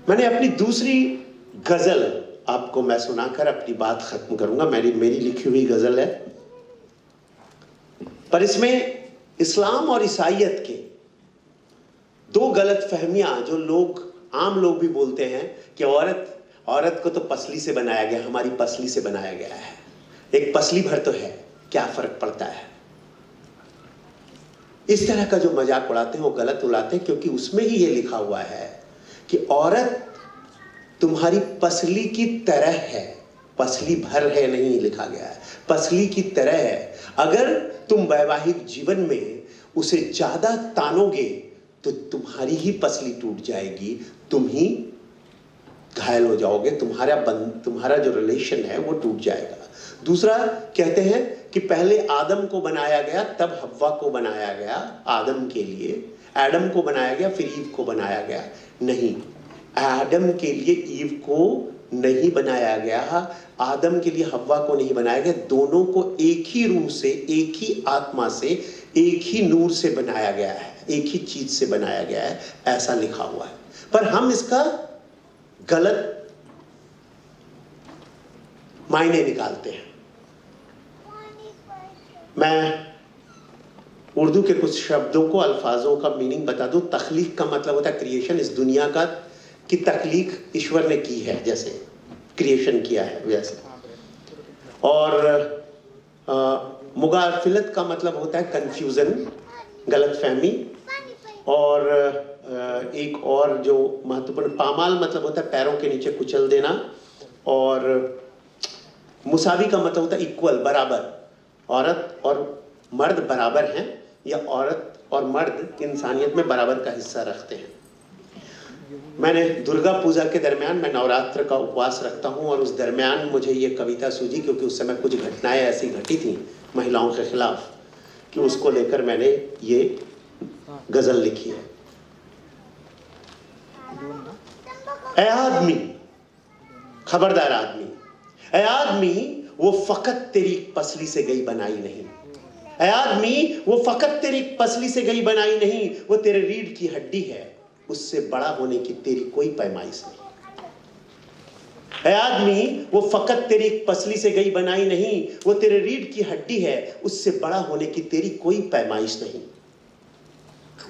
मैंने अपनी दूसरी गजल आपको मैं सुनाकर अपनी बात खत्म करूंगा। मेरी लिखी हुई गजल है, पर इसमें इस्लाम और ईसाइयत के दो गलत फहमियां जो आम लोग भी बोलते हैं कि औरत को तो पसली से बनाया गया, हमारी पसली से बनाया गया है, एक पसली भर तो है, क्या फर्क पड़ता है। इस तरह का जो मजाक उड़ाते हैं वो गलत उड़ाते हैं, क्योंकि उसमें ही ये लिखा हुआ है कि औरत तुम्हारी पसली की तरह है, पसली भर है नहीं लिखा गया है, पसली की तरह है। अगर तुम वैवाहिक जीवन में उसे ज्यादा तानोगे तो तुम्हारी ही पसली टूट जाएगी, तुम ही घायल हो जाओगे, तुम्हारा जो रिलेशन है वो टूट जाएगा। दूसरा कहते हैं कि पहले आदम को बनाया गया, तब हव्वा को बनाया गया। आदम के लिए एडम को बनाया गया, फिर ईव को बनाया गया। नहीं, आदम के लिए ईव को नहीं बनाया गया, आदम के लिए हव्वा को नहीं बनाया गया। दोनों को एक ही रूह से, एक ही आत्मा से, एक ही नूर से बनाया गया है, एक ही चीज से बनाया गया है, ऐसा लिखा हुआ है। पर हम इसका गलत मायने निकालते हैं। मैं उर्दू के कुछ शब्दों को, अल्फाजों का मीनिंग बता दूं। तख्लीक का मतलब होता है क्रिएशन, इस दुनिया का की तख्लीक ईश्वर ने की है, जैसे क्रिएशन किया है वैसे। और मुगाफिलत का मतलब होता है कंफ्यूजन, गलतफहमी। और एक और जो महत्वपूर्ण, पामाल मतलब होता है पैरों के नीचे कुचल देना। और मुसावी का मतलब होता है इक्वल, बराबर। औरत और मर्द बराबर हैं, या औरत और मर्द इंसानियत में बराबर का हिस्सा रखते हैं। मैंने दुर्गा पूजा के दरमियान, मैं नवरात्र का उपवास रखता हूं, और उस दरमियान मुझे ये कविता सूझी, क्योंकि उस समय कुछ घटनाएं ऐसी घटी थी महिलाओं के खिलाफ कि उसको लेकर मैंने ये गजल लिखी है। ऐ आदमी, खबरदार आदमी, ऐ आदमी वो फकत तेरी पसली से गई बनाई नहीं। ऐ आदमी वो फकत तेरी पसली से गई बनाई नहीं, वो तेरे रीढ़ की हड्डी है, उससे बड़ा होने की तेरी कोई पैमाइश नहीं। ऐ आदमी वो फकत तेरी पसली से गई बनाई नहीं, वो तेरे रीढ़ की हड्डी है, उससे बड़ा होने की तेरी कोई पैमाइश नहीं।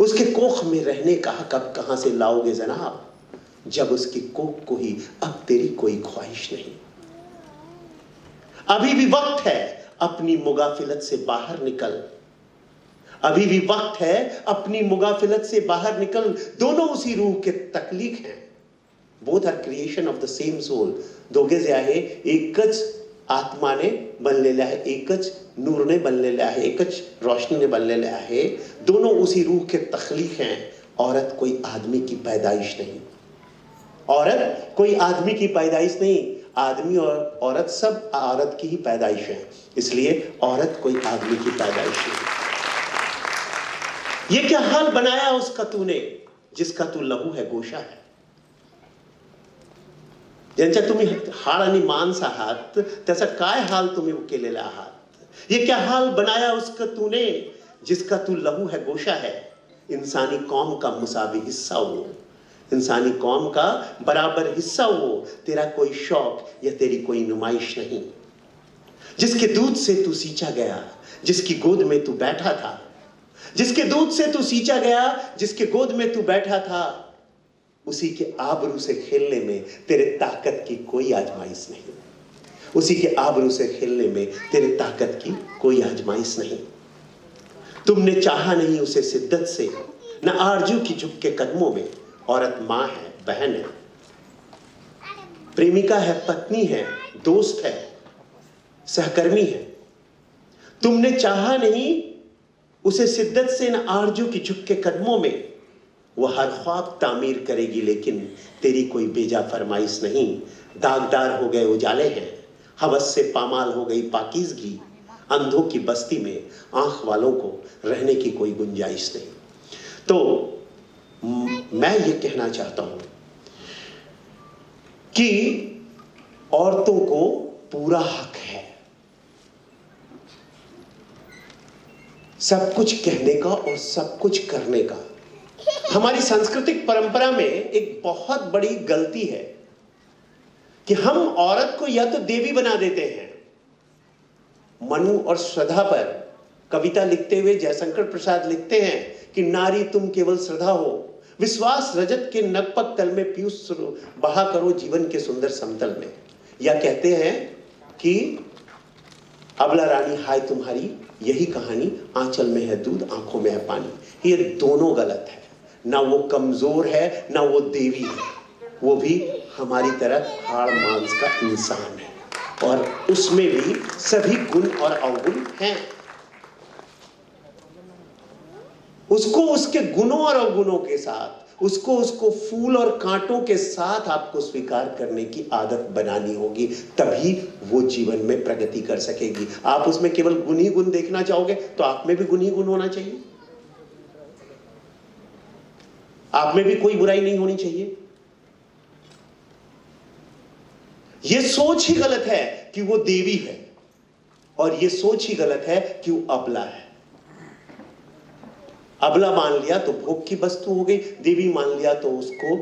उसके कोख में रहने का हक अब कहां से लाओगे जनाब, जब उसकी कोख को ही अब तेरी कोई ख्वाहिश नहीं। अभी भी वक्त है, अपनी मुगाफिलत से बाहर निकल। अभी भी वक्त है, अपनी मुगाफिलत से बाहर निकल। दोनों उसी रूह के तख्लीक हैं। Both are creation of the same soul. दोघे जे आहे एकच आत्माने बनलेले आहे, एकच नूरने बनलेले आहे, एकच रोशनीने बनलेले आहे। दोनों उसी रूह के तख्लीक हैं। औरत कोई आदमी की पैदाइश नहीं, औरत कोई आदमी की पैदाइश नहीं। आदमी और औरत सब औरत की ही पैदाइश है, इसलिए औरत कोई आदमी की पैदाइश नहीं। ये क्या हाल बनाया उसका तूने, जिसका तू लहू है गोशा है। ज्यांच्या तुम्ही हाड आणि मांस आहात, त्याचा काय हाल तुम्ही केलेला आहात। ये क्या हाल बनाया उसका तूने, जिसका तू लहू है गोशा है। इंसानी कौम का मुसावी हिस्सा वो, इंसानी कौम का बराबर हिस्सा वो, तेरा कोई शौक या तेरी कोई नुमाइश नहीं। जिसके दूध से तू सींचा गया, जिसकी गोद में तू बैठा था, जिसके दूध से तू सींचा गया, जिसके गोद में तू बैठा था, उसी के आबरू से खेलने में तेरे ताकत की कोई आजमाइश नहीं। उसी के आबरू से खेलने में तेरे ताकत की कोई आजमाइश नहीं। तुमने चाहा नहीं उसे शिद्दत से, न आरजू की झुक के कदमों में। औरत माँ है, बहन है, प्रेमिका है, पत्नी है, दोस्त है, सहकर्मी है। तुमने चाहा नहीं उसे शिद्दत से, न आरजू की झुक के कदमों में। वह हर ख्वाब तामीर करेगी, लेकिन तेरी कोई बेजा फरमाइश नहीं। दागदार हो गए उजाले हैं, हवस से पामाल हो गई पाकीज़गी। अंधों की बस्ती में आंख वालों को रहने की कोई गुंजाइश नहीं। तो मैं ये कहना चाहता हूं कि औरतों को पूरा हक है सब कुछ कहने का और सब कुछ करने का। हमारी सांस्कृतिक परंपरा में एक बहुत बड़ी गलती है कि हम औरत को या तो देवी बना देते हैं। मनु और श्रद्धा पर कविता लिखते हुए जयशंकर प्रसाद लिखते हैं कि नारी तुम केवल श्रद्धा हो, विश्वास रजत के नगपक तल में पीयूष बहा करो जीवन के सुंदर समतल में। या कहते हैं कि अबला रानी हाय तुम्हारी यही कहानी, आंचल में है दूध आंखों में है पानी। ये दोनों गलत है। ना वो कमजोर है ना वो देवी है, वो भी हमारी तरह हाड़ मांस का इंसान है और उसमें भी सभी गुण और अवगुण हैं। उसको उसके गुणों और अवगुणों के साथ, उसको फूल और कांटों के साथ आपको स्वीकार करने की आदत बनानी होगी, तभी वो जीवन में प्रगति कर सकेगी। आप उसमें केवल गुण ही गुण देखना चाहोगे तो आप में भी गुण ही गुण होना चाहिए, आप में भी कोई बुराई नहीं होनी चाहिए। यह सोच ही गलत है कि वो देवी है और यह सोच ही गलत है कि वो अबला है। अबला मान लिया तो भोग की वस्तु हो गई, देवी मान लिया तो उसको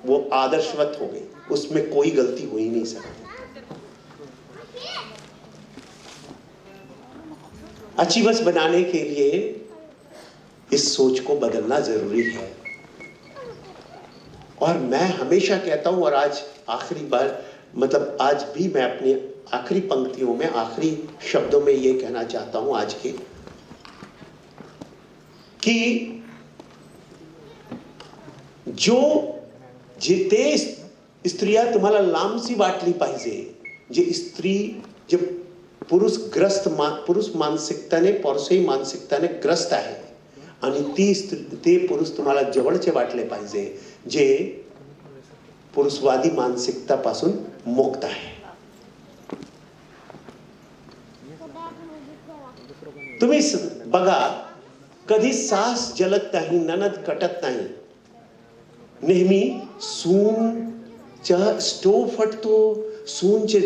वो आदर्शवत हो गई, उसमें कोई गलती हो ही नहीं सकती। अचीवस बनाने के लिए इस सोच को बदलना जरूरी है। और मैं हमेशा कहता हूं, और आज आखिरी बार, मतलब आज भी मैं अपनी आखिरी पंक्तियों में, आखिरी शब्दों में यह कहना चाहता हूं आज के, कि जो जिते स्त्रिया तुम्हाला लांबसी वाटली पाहिजे, जे स्त्री जे पुरुष मानसिकताने, पौरुषी मानसिकताने ग्रस्त आहे आणि ते पुरुष तुम्हाला जवळचे वाटले पाहिजे जे पुरुषवादी मानसिकतापासून मुक्त आहे। तुम्ही बघा, कधी सास जलत नाही, ननद कटत नाही, नेहमी सूनचा स्टोव फटतो, सूनचे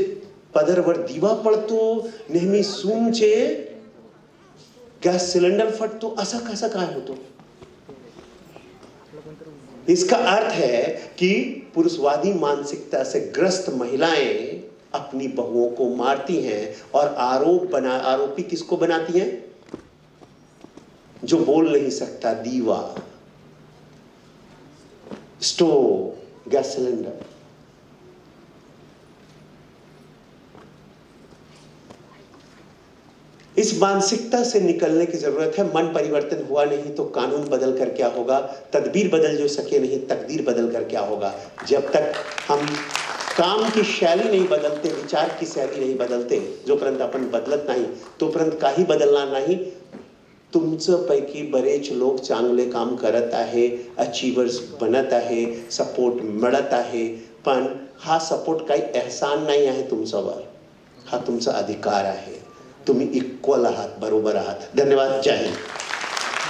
पदरवर दिवा पडतो, नेहमी सूनचे गॅस सिलेंडर फटतो, असा कसा काय होतो? इसका अर्थ है कि पुरुषवादी मानसिकता से ग्रस्त महिलाएं अपनी बहुओं को मारती हैं और आरोपी किसको बनाती हैं? जो बोल नहीं सकता, दीवा, स्टोव, गैस सिलेंडर। इस मानसिकता से निकलने की जरूरत है। मन परिवर्तन हुआ नहीं तो कानून बदल कर क्या होगा? तदबीर बदल जो सके नहीं, तकदीर बदल कर क्या होगा? जब तक हम काम की शैली नहीं बदलते, विचार की शैली नहीं बदलते, जोपर्यंत आपण बदलत नाही तोपर्यंत काही बदलणार नाही। तुमचं पैकी बरेच लोक चांगले काम करत आहे, अचीवर्स बनत आहे, सपोर्ट मिळत आहे, पण हा सपोर्ट काही एहसान नाही आहे तुमच्यावर, हा तुमचा अधिकार आहे। तुम्ही इक्वल आहात, बरोबर आहात। धन्यवाद। जय हिंद।